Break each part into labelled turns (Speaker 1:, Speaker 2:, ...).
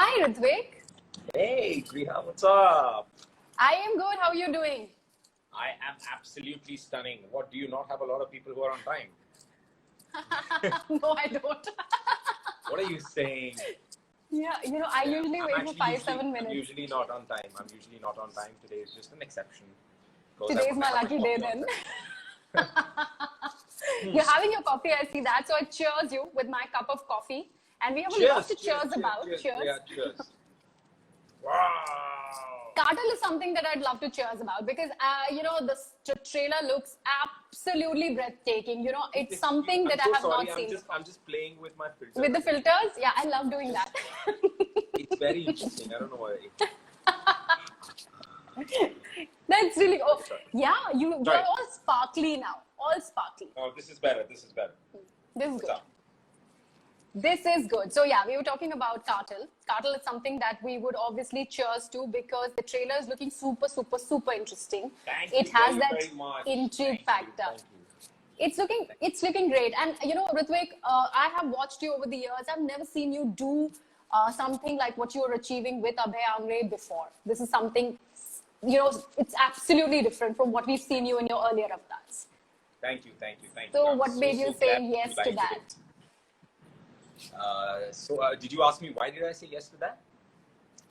Speaker 1: Hi, Rithvik.
Speaker 2: Hey, Griha, what's up?
Speaker 1: I am good. How are you doing?
Speaker 2: I am absolutely stunning. What, do you not have a lot of people who are on time?
Speaker 1: No, I don't.
Speaker 2: What are you saying?
Speaker 1: Yeah, I usually wait for 5-7 minutes.
Speaker 2: I'm usually not on time. Today is just an exception.
Speaker 1: Today's my lucky day then. You're having your coffee, I see that. So I cheers you with my cup of coffee. And we have a lot to cheers about. Cheers.
Speaker 2: Yeah, cheers. Wow.
Speaker 1: Cartel is something that I'd love to cheers about because, the trailer looks absolutely breathtaking. It's something that I have not seen.
Speaker 2: I'm just playing with my filters.
Speaker 1: With the filters? Yeah, I love doing that.
Speaker 2: It's very interesting. I don't know why.
Speaker 1: That's really, yeah, you're all sparkly now. All sparkly.
Speaker 2: Oh, this is better.
Speaker 1: This is good. This is good. So yeah, we were talking about Cartel. Cartel is something that we would obviously cheers to because the trailer is looking super, super, super interesting.
Speaker 2: It
Speaker 1: has that intrigue factor. It's looking great. And Rithvik, I have watched you over the years. I've never seen you do something like what you were achieving with Abhay Anghre before. This is something, it's absolutely different from what we've seen you in your earlier avatars.
Speaker 2: Thank you.
Speaker 1: So what made you say yes to that?
Speaker 2: Did you ask me why did I say yes to that?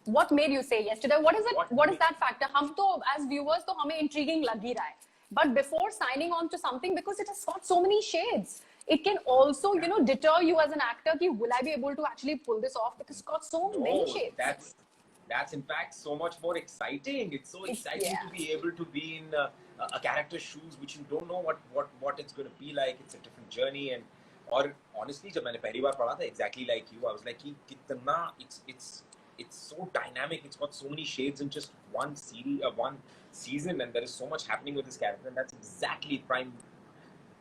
Speaker 1: What made you say yes to that? What is that factor? Hum to, as viewers, to hame intriguing lag hi raha hai. But before signing on to something, because it has got so many shades, it can also, deter you as an actor. Ki, will I be able to actually pull this off? Because it's got so many shades.
Speaker 2: That's in fact so much more exciting. It's so exciting to be able to be in a character's shoes, which you don't know what it's going to be like. It's a different journey. And or honestly, जब मैंने पहली बार पढ़ा था, exactly like you, I was like, कितना it's so dynamic. It's got so many shades in just one series, one season, and there is so much happening with this character. And that's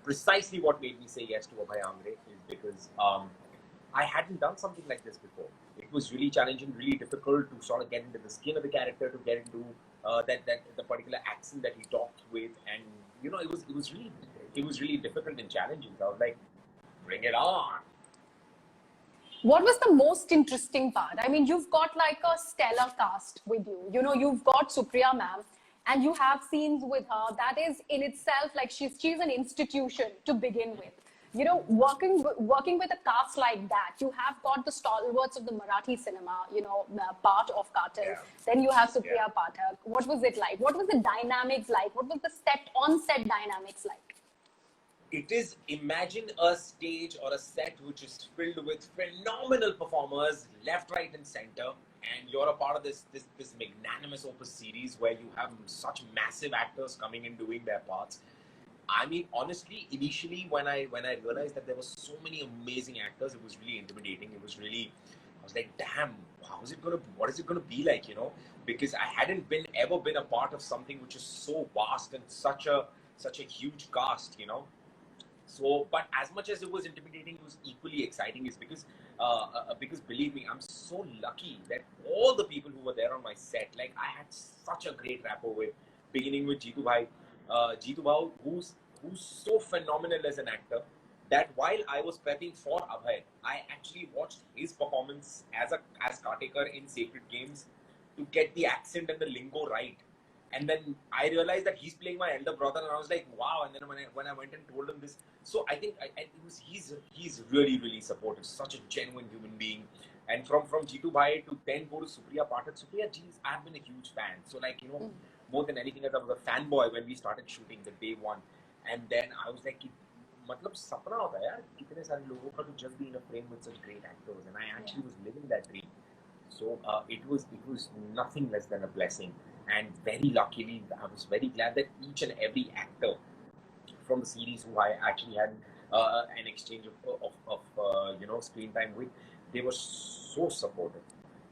Speaker 2: precisely what made me say yes to Abhay Anghre, is because I hadn't done something like this before. It was really challenging, really difficult to sort of get into the skin of the character, to get into the particular accent that he talked with, and it was really difficult and challenging. So I was like, bring it on.
Speaker 1: What was the most interesting part? I mean, you've got like a stellar cast with you. You've got Supriya ma'am, and you have scenes with her. That is in itself like she's an institution to begin with. Working with a cast like that, you have got the stalwarts of the Marathi cinema, part of Cartel. Yeah. Then you have Supriya Pathak. What was it like? What was the dynamics like? What was the on-set dynamics like?
Speaker 2: It is, imagine a stage or a set which is filled with phenomenal performers, left, right, and center, and you're a part of this magnanimous opus series where you have such massive actors coming in doing their parts. I mean, honestly, initially when I realized that there were so many amazing actors, it was really intimidating. I was like, damn, what is it gonna be like, Because I hadn't ever been a part of something which is so vast and such a huge cast, So, but as much as it was intimidating, it was equally exciting. Is because believe me, I'm so lucky that all the people who were there on my set, like I had such a great rapport with, beginning with Jeetu Bhai, who's so phenomenal as an actor, that while I was prepping for Abhay, I actually watched his performance as Caretaker in Sacred Games to get the accent and the lingo right. And then I realized that he's playing my elder brother, and I was like, wow. And then when I went and told him this, so I think he's really, really supportive, such a genuine human being. And from Jeetu Bhai to then go to Supriya Pathak. Supriya, I've been a huge fan. So more than anything else, I was a fanboy when we started shooting the day one. And then I was like, मतलब सपना होता है यार कितने सारे लोगों का to just be in a frame with such great actors, and I actually was living that dream. So it was nothing less than a blessing. And very luckily, I was very glad that each and every actor from the series who I actually had an exchange of screen time with, they were so supportive.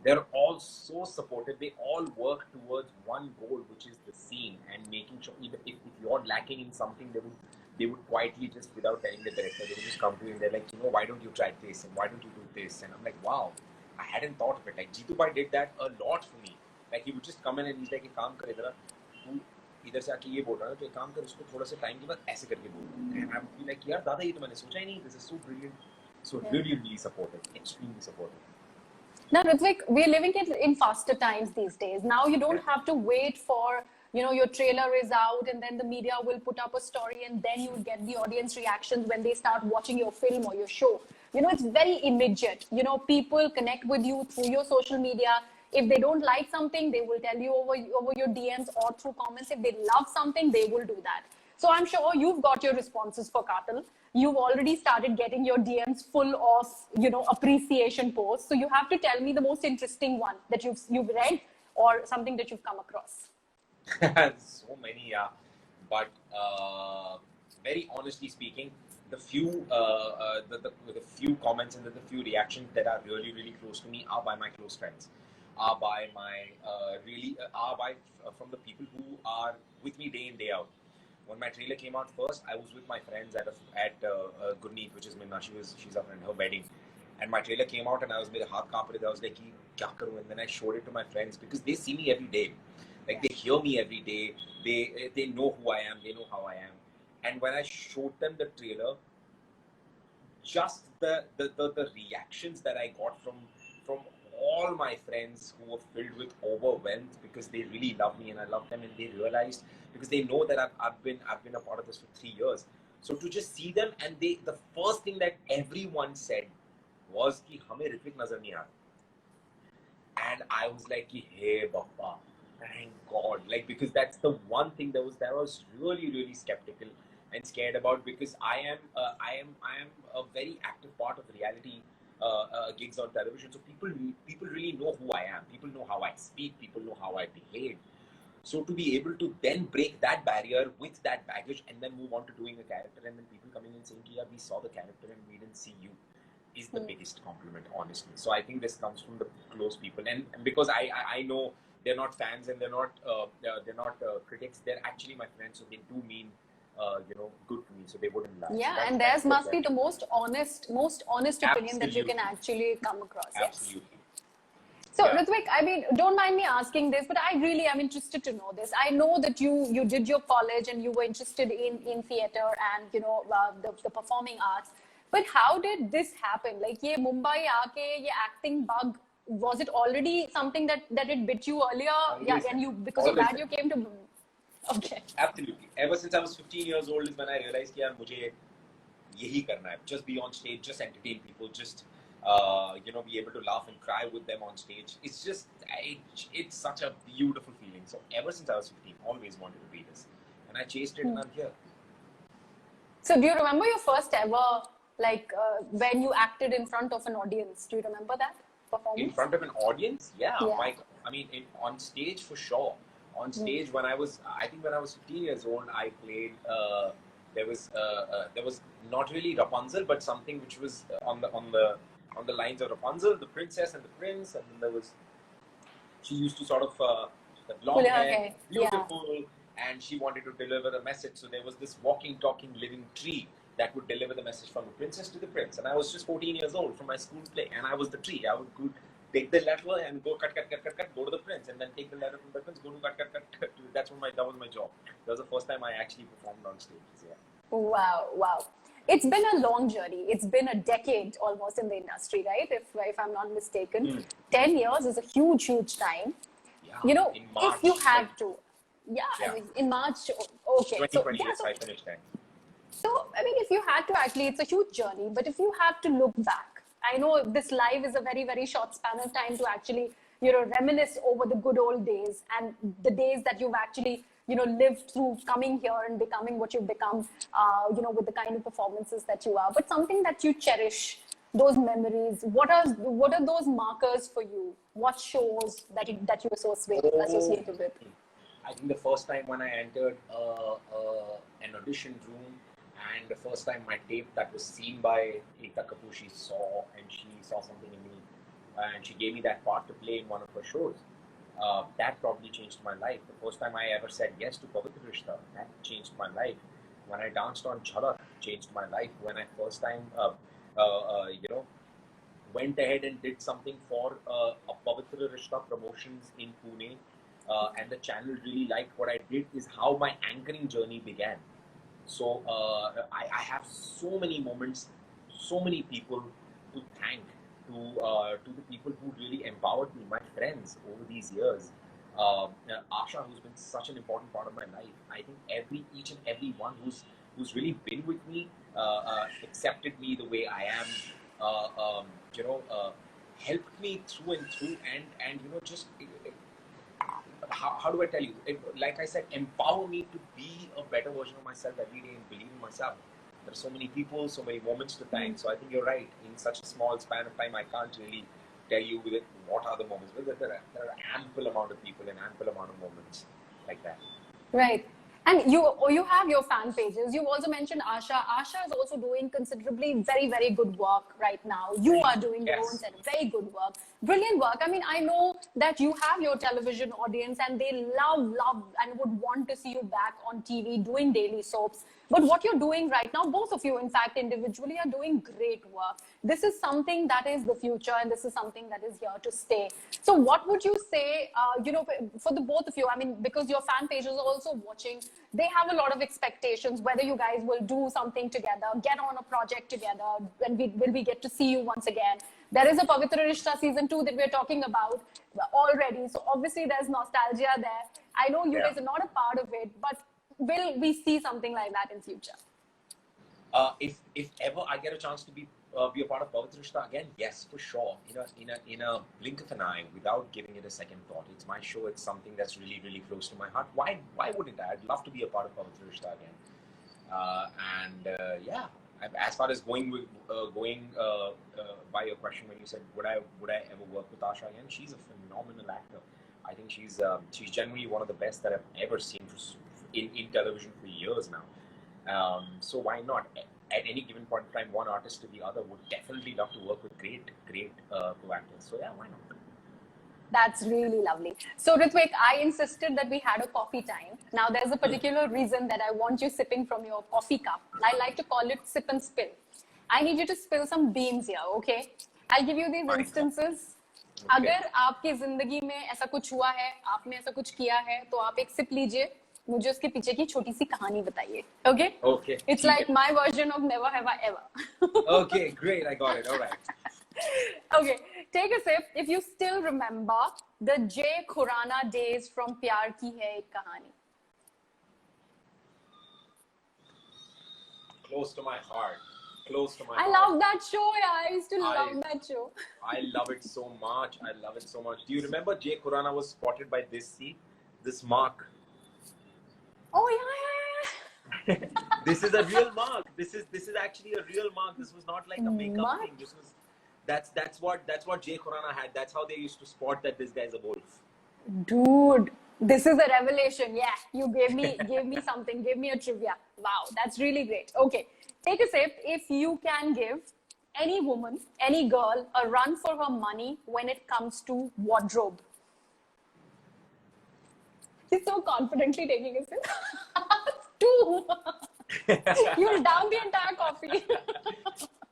Speaker 2: They're all so supportive. They all work towards one goal, which is the scene, and making sure even if you're lacking in something, they would quietly, just without telling the director, they would just come to you and they're like, why don't you try this, and why don't you do this? And I'm like, wow, I hadn't thought of it. Like Jeetu Bhai did that a lot for me. Like he would just come in and he's like, "एक काम कर इधर से आके ये बोल रहा है तो एक काम कर उसको थोड़ा सा टाइम के बाद ऐसे करके बोल." And I'm like, यार दादा ये तो मैंने सोचा ही नहीं. This is so brilliant. So really, really supportive, extremely supportive.
Speaker 1: Now, Rithvik, we're living in faster times these days. Now you don't have to wait for, your trailer is out and then the media will put up a story and then you get the audience reactions when they start watching your film or your show. It's very immediate. People connect with you through your social media. If they don't like something, they will tell you over your DMs or through comments. If they love something, they will do that. So I'm sure you've got your responses for Cartel. You've already started getting your DMs full of, appreciation posts. So you have to tell me the most interesting one that you've read or something that you've come across.
Speaker 2: So many, yeah. But very honestly speaking, the few the few comments and the few reactions that are really, really close to me are by my close friends, are by my from the people who are with me day in, day out. When my trailer came out first, I was with my friends at Gurneet, which is Minna. She's up in her wedding, and my trailer came out, and I was made a heart carpet. I was like, "Kya karu?" And then I showed it to my friends because they see me every day, like they hear me every day. They know who I am. They know how I am. And when I showed them the trailer, just the reactions that I got from all my friends who were filled with overwhelmed because they really love me and I love them, and they realized, because they know that I've been a part of this for 3 years. So to just see them, and the first thing that everyone said was ki hame Rithvik nazar nahi aa raha. And I was like, hey Bappa, thank God, like, because that's the one thing that was really, really skeptical and scared about, because I am a very active part of reality gigs on television. So people really know who I am. People know how I speak. People know how I behave. So to be able to then break that barrier with that baggage and then move on to doing a character, and then people coming and saying, yeah, we saw the character and we didn't see you, is the biggest compliment, honestly. So I think this comes from the close people, and because I know they're not fans and they're not critics. They're actually my friends, so they do mean good to me, so they wouldn't lie.
Speaker 1: Yeah,
Speaker 2: So
Speaker 1: and theirs must be the most honest opinion that you can actually come across.
Speaker 2: Absolutely.
Speaker 1: Yes. So,
Speaker 2: Yeah.
Speaker 1: Rithvik, I mean, don't mind me asking this, but I really am interested to know this. I know that you did your college and you were interested in theatre and the performing arts. But how did this happen? Like, ye Mumbai aake ye acting bug, was it already something that it bit you earlier? Yeah, and you, because of that you came to. Okay.
Speaker 2: Absolutely. Ever since I was 15 years old is when I realized that mujhe yahi karna hai. Just be on stage, just entertain people, just be able to laugh and cry with them on stage. It's just, it's such a beautiful feeling. So ever since I was 15, always wanted to be this, and I chased it, and I'm here.
Speaker 1: So do you remember your first ever, like, when you acted in front of an audience? Do you remember that performance?
Speaker 2: In front of an audience? Yeah. I mean, on stage for sure. On stage, when I was 15 years old, I played. There was not really Rapunzel, but something which was on the lines of Rapunzel, the princess and the prince, and then there was. She used to sort of the blonde hair, beautiful, and she wanted to deliver the message. So there was this walking, talking, living tree that would deliver the message from the princess to the prince. And I was just 14 years old from my school play, and I was the tree. I would go take the letter and go cut, go to the prince, and then take the letter from the prince, go to cut. That was my job. That was the first time I actually performed on stage. So, yeah.
Speaker 1: Wow. It's been a long journey. It's been a decade almost in the industry, right? If I'm not mistaken. 10 years is a huge time.
Speaker 2: Yeah, in March,
Speaker 1: if you had to. Yeah. I mean, in March. Okay.
Speaker 2: 2020, I finished that.
Speaker 1: So, I mean, if you had to actually, it's a huge journey, but if you had to look back, I know this live is a very, very short span of time to actually, reminisce over the good old days and the days that you've actually, lived through coming here and becoming what you've become, with the kind of performances that you are. But something that you cherish, those memories, what are those markers for you? What shows that you associated with?
Speaker 2: I think the first time when I entered an audition room, and the first time my tape that was seen by Ekta Kapoor, she saw something in me, and she gave me that part to play in one of her shows. That probably changed my life. The first time I ever said yes to Pavitra Rishta, that changed my life. When I danced on Jhalak, changed my life. When I first time, went ahead and did something for a Pavitra Rishta promotions in Pune, and the channel really liked what I did, is how my anchoring journey began. So I have so many moments, so many people to thank to the people who really empowered me, my friends over these years. Asha, who's been such an important part of my life. I think each and every one who's really been with me, accepted me the way I am, helped me through and through, and just how do I tell you? Like I said, empower me to be a better version of myself every day and believe in myself. There are so many people, so many moments to thank. So I think you're right. In such a small span of time, I can't really tell you what are the moments. But there are ample amount of people and ample amount of moments like that.
Speaker 1: Right. And you have your fan pages. You've also mentioned Asha. Asha is also doing considerably very, very good work right now. You are doing your own set of very good work. Brilliant work. I mean, I know that you have your television audience and they love and would want to see you back on TV doing daily soaps. But what you're doing right now, both of you, in fact, individually are doing great work. This is something that is the future and this is something that is here to stay. So what would you say, for the both of you, I mean, because your fan pages are also watching, they have a lot of expectations, whether you guys will do something together, get on a project together, when will we get to see you once again. There is a Pavitra Rishta season 2 that we're talking about already. So obviously there's nostalgia there. I know you guys are not a part of it, but will we see something like that in future?
Speaker 2: If ever I get a chance to be a part of Pavitra Rishta again, yes, for sure. In a blink of an eye, without giving it a second thought. It's my show. It's something that's really, really close to my heart. Why wouldn't I? I'd love to be a part of Pavitra Rishta again. Yeah. As far as going by your question when you said would I ever work with Asha again, she's a phenomenal actor. I think she's genuinely one of the best that I've ever seen in television for years now. So why not? At any given point in time, one artist to the other would definitely love to work with great co-actors. So yeah, why not?
Speaker 1: That's really lovely. So Rithvik, I insisted that we had a coffee time. Now there's a particular reason that I want you sipping from your coffee cup. I like to call it sip and spill. I need you to spill some beans here, okay? I'll give you these instances. Okay. अगर आपकी जिंदगी में ऐसा कुछ हुआ है, आपने ऐसा कुछ किया है, तो आप एक सिप लीजिए, मुझे उसके पीछे की छोटी सी कहानी बताइए. Okay?
Speaker 2: Okay.
Speaker 1: It's like my version of Never Have I Ever.
Speaker 2: Okay, great. I got it. All right.
Speaker 1: Okay, take a sip. If you still remember the Jay Khurrana days from Pyaar Ki Hai Ek Kahaani.
Speaker 2: Close to my heart. Close to my
Speaker 1: heart. I love that show, yeah. I used to love that show.
Speaker 2: I love it so much. Do you remember Jay Khurrana was spotted by this mark?
Speaker 1: Oh yeah.
Speaker 2: This is a real mark. This is actually a real mark. This was not like a makeup thing. This was that's what Jay Khurrana had. That's how they used to spot that this guy's a wolf.
Speaker 1: Dude, this is a revelation. Yeah, you gave me something. Gave me a trivia. Wow, that's really great. Okay, take a sip. If you can give any woman, any girl, a run for her money when it comes to wardrobe. He's so confidently taking a sip. Two. You'll down the entire coffee.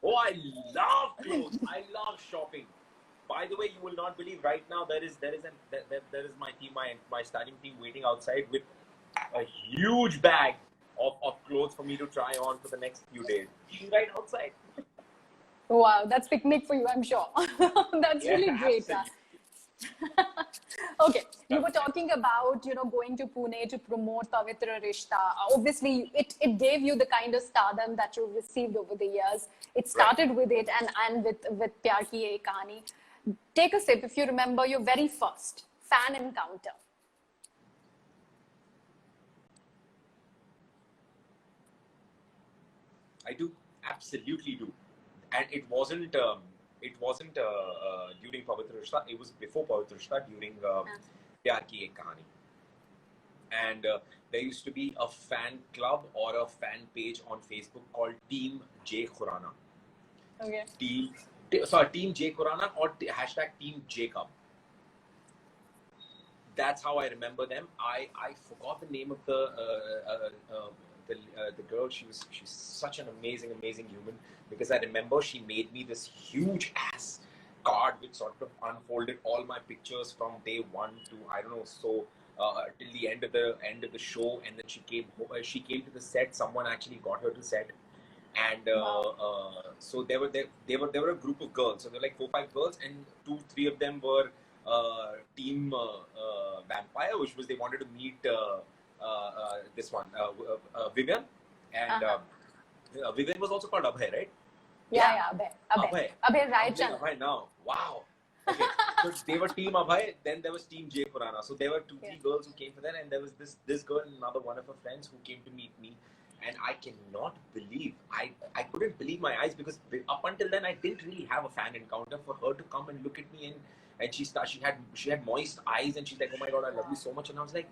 Speaker 2: Oh, I love clothes. I love shopping. By the way, you will not believe right now there is my team, my styling team waiting outside with a huge bag of clothes for me to try on for the next few days. She's right outside.
Speaker 1: Wow, that's picnic for you, I'm sure. That's really great. Okay, you were talking about going to Pune to promote Pavitra Rishta. Obviously, it gave you the kind of stardom that you received over the years. It started with it and with Pyaar Ki Hai Ek Kahaani. Take a sip if you remember your very first fan encounter.
Speaker 2: I do, absolutely do, and it wasn't during Pavitra Rishta. It was before Pavitra Rishta, during Pyaar Ki Ek Kahaani. And there used to be a fan club or a fan page on Facebook called Team Jay Khurrana.
Speaker 1: Okay.
Speaker 2: Team Jay Khurrana or hashtag Team Jacob. That's how I remember them. I forgot the name of the girl. She's such an amazing human, because I remember she made me this huge ass card which sort of unfolded all my pictures from day one to till the end of the show, and then she came to the set. Someone actually got her to set, and So they were a group of girls. So there were like 4-5 girls, and 2-3 of them were team vampire, which was they wanted to meet this one Vivian, and Vivian was also called Abhay, right?
Speaker 1: Yeah, Abhay, right?
Speaker 2: Abhay now. Wow. Okay, so they were team Abhay. Then there was team Jay Khurrana. So there were 2-3 girls who came for that, and there was this girl and another one of her friends who came to meet me. And I cannot believe, I couldn't believe my eyes, because up until then I didn't really have a fan encounter. For her to come and look at me and she had moist eyes, and she's like, oh my god, I love you so much. And I was like,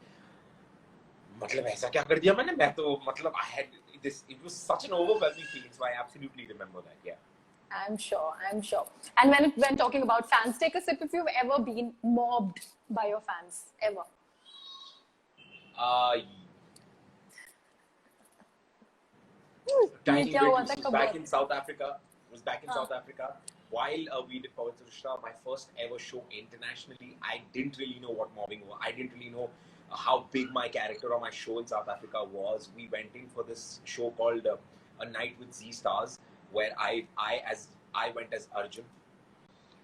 Speaker 2: मतलब ऐसा क्या कर दिया मैंने? मैं तो मतलब I had this. It was such an overwhelming feeling. So I absolutely remember that. Yeah.
Speaker 1: I'm sure. And when talking about fans, take a sip if you've ever been mobbed by your fans, ever.
Speaker 2: Tiny bit. Was back in South Africa. South Africa. While we did Pavitra Rishta, my first ever show internationally, I didn't really know what mobbing was. I didn't really know how big my character or my show in South Africa was. We went in for this show called A Night with Z Stars, where I went as Arjun,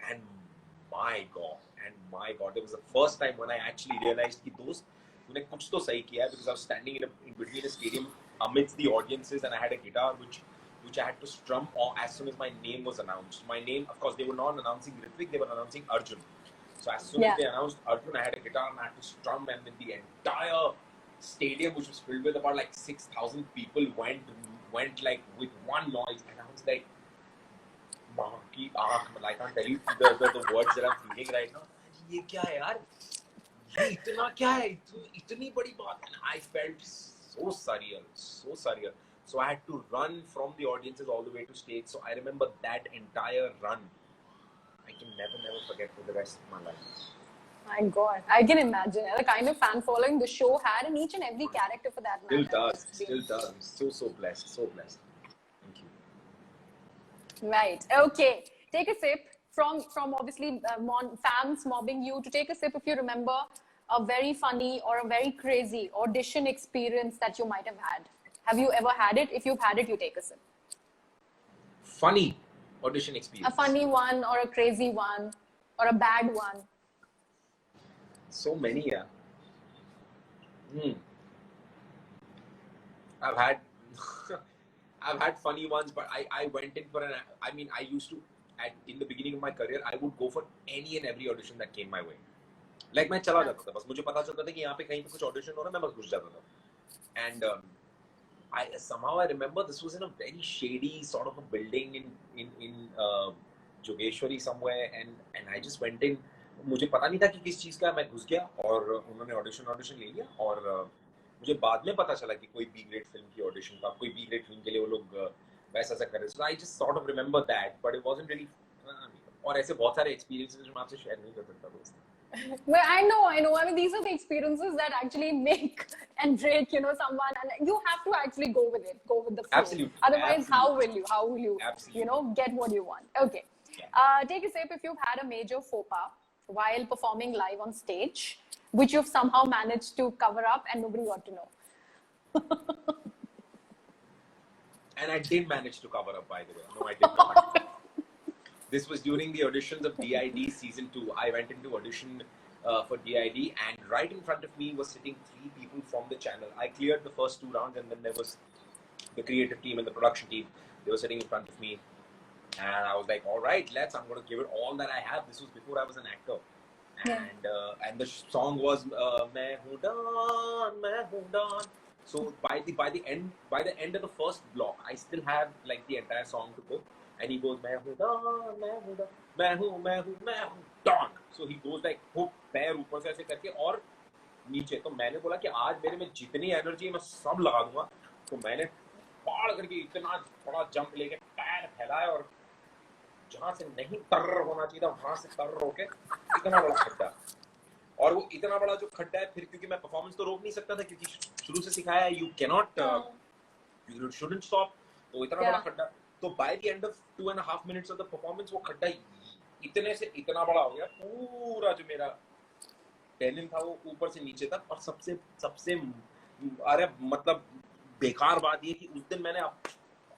Speaker 2: and my god, it was the first time when I actually realized कि दोस्त तूने कुछ तो सही किया है, because I was standing in between a stadium amidst the audiences, and I had a guitar which I had to strum as soon as my name was announced. My name, of course, they were not announcing Rithvik, they were announcing Arjun. So as soon as they announced Arjun, I had a guitar and I had to strum, and then the entire stadium, which was filled with about like 6,000 people, went like with one noise, and I was like, I can't tell you the words that I'm feeling right now. ये क्या है यार? ये इतना क्या है? इतनी बड़ी बात. And I felt so surreal. So I had to run from the audiences all the way to stage. So I remember that entire run. I can never forget for the rest of my life.
Speaker 1: My God, I can imagine the kind of fan following the show had, and each and every character for that matter.
Speaker 2: Still does. So blessed. Thank you.
Speaker 1: Right. Okay. Take a sip from obviously fans mobbing you, to take a sip if you remember a very funny or a very crazy audition experience that you might have had. Have you ever had it? If you've had it, you take a sip.
Speaker 2: Funny audition experience.
Speaker 1: A funny one, or a crazy one, or a bad one.
Speaker 2: So many, yeah. I've had funny ones, but I went in for I used to, in the beginning of my career, I would go for any and every audition that came my way. Like मैं चला जाता था, बस मुझे पता चलता था कि यहाँ पे कहीं पे कुछ audition हो रहा है, मैं बस घुस जाता था. And I remember this was in a very shady sort of a building in Jogeshwari somewhere, and I just went in. मुझे पता नहीं था कि किस चीज का, मैं घुस गया और उन्होंने ऑडिशन ले लिया, और मुझे बाद में पता चला कि कोई बी ग्रेड फिल्म की ऑडिशन था, कोई बी ग्रेड फिल्म के लिए वो लोग वैसा कर रहे थे. So I just sort of remember that, but it wasn't really. और ऐसे बहुत सारे experiences जो मैं आपसे शेयर नहीं कर सकता दोस्त.
Speaker 1: Well, I know. I mean, these are the experiences that actually make and break, someone, and you have to actually go with it, go with the flow.
Speaker 2: Absolutely.
Speaker 1: Otherwise,
Speaker 2: Absolutely.
Speaker 1: how will you,
Speaker 2: Absolutely.
Speaker 1: Get what you want? Okay.
Speaker 2: Yeah.
Speaker 1: Take a sip if you've had a major faux pas while performing live on stage, which you've somehow managed to cover up and nobody got to know.
Speaker 2: And I did manage to cover up, by the way. No, I did not. This was during the auditions of DID season 2. I went into audition for DID, and right in front of me was sitting 3 people from the channel. I cleared the first 2 rounds, and then there was the creative team and the production team. They were sitting in front of me, and I was like, all right, I'm going to give it all that I have. This was before I was an actor. And the song was Main Hoon Daan. So by the end of the first block, I still have like the entire song to go. And he goes, Main Hoon Daan. So he goes like hook, पैर ऊपर से ऐसे करके और नीचे. तो मैंने बोला कि आज मेरे में जितनी एनर्जी है मैं सब लगा दूंगा. तो मैंने पाड़ करके इतना बड़ा जंप लेके पैर फैलाया, और जहाँ से नहीं टर्र होना चाहिए था वहाँ से टर्र होके इतना बड़ा खड्डा. और वो इतना बड़ा जो खड्डा है, फिर क्योंकि मैं परफॉर्मेंस तो रोक नहीं सकता था, क्योंकि शुरू से सिखाया है you cannot you shouldn't stop. तो इतना बड़ा खड्डा. तो by the end of 2.5 minutes of the performance, वो खड्डा इतने से इतना बड़ा हो गया. पूरा जो मेरा डेनिम था वो ऊपर से नीचे तक. और सबसे अरे मतलब बेकार बात ये कि उस दिन मैंने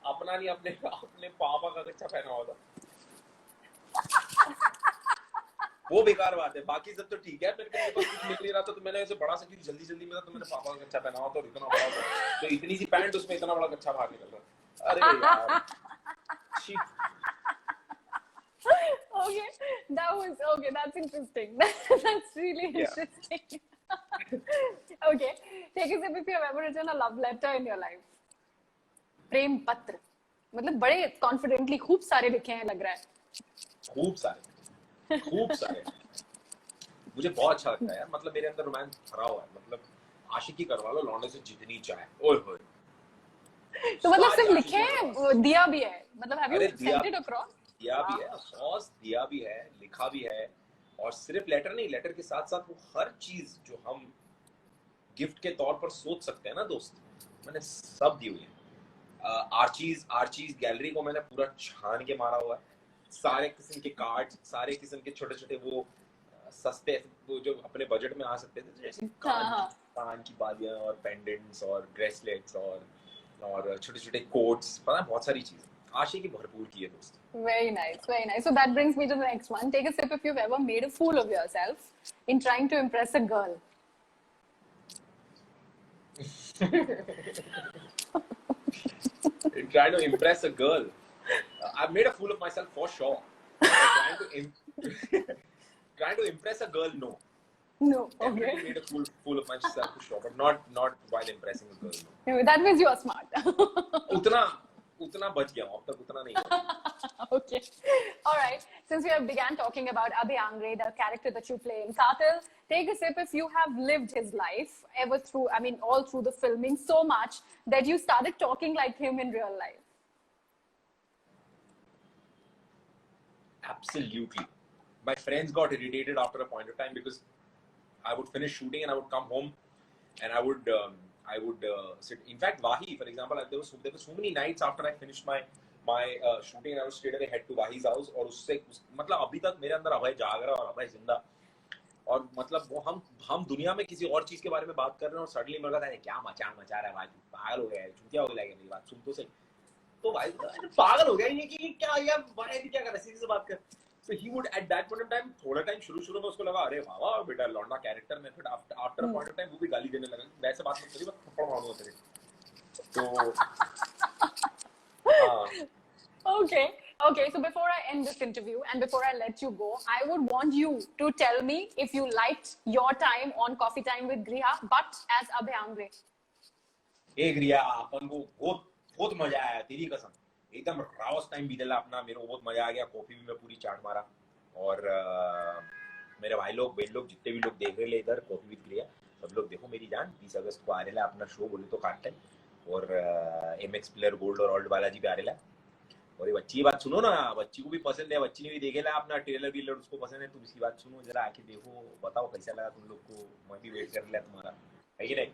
Speaker 2: अपना नहीं, अपने अपने पापा का कच्चा पहना हुआ था। वो बेकार बात है, बाकी सब तो ठीक है। मेरे को कुछ मिल नहीं रहा था तो मैंने ऐसे बड़ा सा क्योंकि जल्दी में था तो मैंने पापा का कच्चा पहना हुआ था और इतना बड़ा था तो इतनी सी पैंट उसमें इतना बड़ा कच्चा बाहर निकल रहा। अरे यार
Speaker 1: Okay, that's interesting. That's really interesting. Okay, take a sip if you have ever written a love letter in your life. प्रेम पत्र, मतलब बड़े कॉन्फिडेंटली खूब सारे लिखे हैं लग रहा है।
Speaker 2: खूब सारे मुझे बहुत अच्छा लगता है यार, मतलब मेरे अंदर रोमांस भरा हुआ है, मतलब आशिकी करवा लो लौंडे से जितनी चाहे। ओए होए,
Speaker 1: तो मतलब सिर्फ लिखे हैं, दिया भी है, मतलब have you sent it across?
Speaker 2: दिया भी है, ऑफकोर्स दिया भी है, लिखा भी है, और सिर्फ लेटर नहीं, लेटर के साथ साथ वो हर चीज जो हम गिफ्ट के तौर पर सोच सकते हैं ना दोस्त, मैंने सब दी हुई है। आर्चीज गैलरी को मैंने पूरा छान के मारा हुआ है, सारे किस्म के कार्ड्स, सारे किस्म के छोटे छोटे वो सस्ते वो जो अपने बजट में आ सकते थे, जैसे कान की बालियां और पेंडेंट्स और ब्रेसलेट्स और छोटे छोटे कोट्स, पता बहुत सारी चीजें आशी की भरपूर की है दोस्त।
Speaker 1: Very nice, very nice. So that brings me to the next one. Take a sip if you've ever made a fool of yourself in trying to impress a girl.
Speaker 2: In trying to impress a girl, I've made a fool of myself for sure. Trying to impress a girl, no.
Speaker 1: No, okay.
Speaker 2: Definitely made a fool of myself for sure, but not while impressing a girl. No.
Speaker 1: That means you are smart.
Speaker 2: उतना बच गया हूँ, अब तक उतना नहीं।
Speaker 1: Okay. All right. Since we have began talking about Abhay Anghre, the character that you play in Cartel, take a sip if you have lived his life ever through, I mean, all through the filming so much that you started talking like him in real life.
Speaker 2: Absolutely. My friends got irritated after a point of time because I would finish shooting and I would come home and I would sit. In fact, Wahi, for example, there were so many nights after I finished my shooting and I would straight away head to Wahi's house और उससे मतलब अभी तक मेरे अंदर अभय जाग रहा है और अभय जिंदा, और मतलब वो हम दुनिया में किसी और चीज के बारे में बात कर रहे हैं और सडनली मेरे को क्या मचा रहा है भाई, पागल हो गया है, चूतिया हो गया है, मेरी बात सुन तो सही। तो भाई पागल हो गया ये कि क्या यार भाई क्या कर रहा है, सीधे से बात कर। So he would at that point of time, थोड़ा टाइम शुरू में उसको लगा अरे वाह बेटा लौंडा कैरेक्टर में, फिर after a point of time वो भी गाली देने लगा, वैसे बात मत करिए, मैं थप्पड़ मारूंगा तेरे। तो
Speaker 1: Okay, so before I end this interview and before I let you go, I would want you to tell me if you liked your time on Coffee Time with Griha, but as Abhay Anghre.
Speaker 2: Hey Griha, अपन को बहुत मजा आया, तेरी कसम एकदम रावस time बीतेला अपना, मेरे को बहुत मजा आ गया। कॉफी भी मैं पूरी चाट मारा, और मेरे भाई लोग बहन लोग जितने भी लोग देख रहे हैं इधर कॉफी विद ग्रिहा, सब लोग देखो मेरी जान। 30 अगस्त को आ रहा है अपना शो बोले तो कार्टेल, और MX प्लेयर गोल्ड और ऑल्ड बालाजी पे आ रहा है। और ये बच्ची की बात सुनो ना, बच्ची को भी पसंद है, बच्ची ने भी देखेला अपना ट्रेलर व्हीलर, उसको पसंद है, तुम इसकी बात सुनो जरा, आके देखो, बताओ कैसा लगा तुम लोग को, मैं भी वेट कर लिया तुम्हारा, है कि नहीं?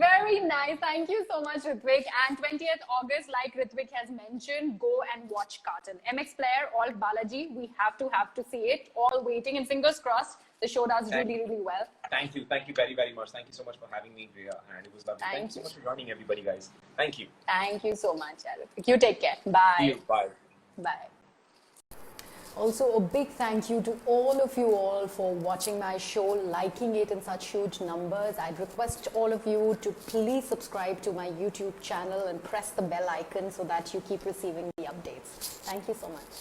Speaker 1: Very nice. Thank you so much, Rithvik. And 20th August, like Rithvik has mentioned, go and watch Cartel. MX Player, all Balaji, we have to see it. All waiting and fingers crossed. The show does really well.
Speaker 2: Thank you very much. Thank you so much for having me, Griha, and it was lovely. Thank you so much for joining everybody, guys. Thank you.
Speaker 1: Thank you so much, Rithvik. You take care. Bye.
Speaker 2: See you. Bye.
Speaker 1: Bye. Also, a big thank you to all of you all for watching my show, liking it in such huge numbers. I'd request all of you to please subscribe to my YouTube channel and press the bell icon so that you keep receiving the updates. Thank you so much.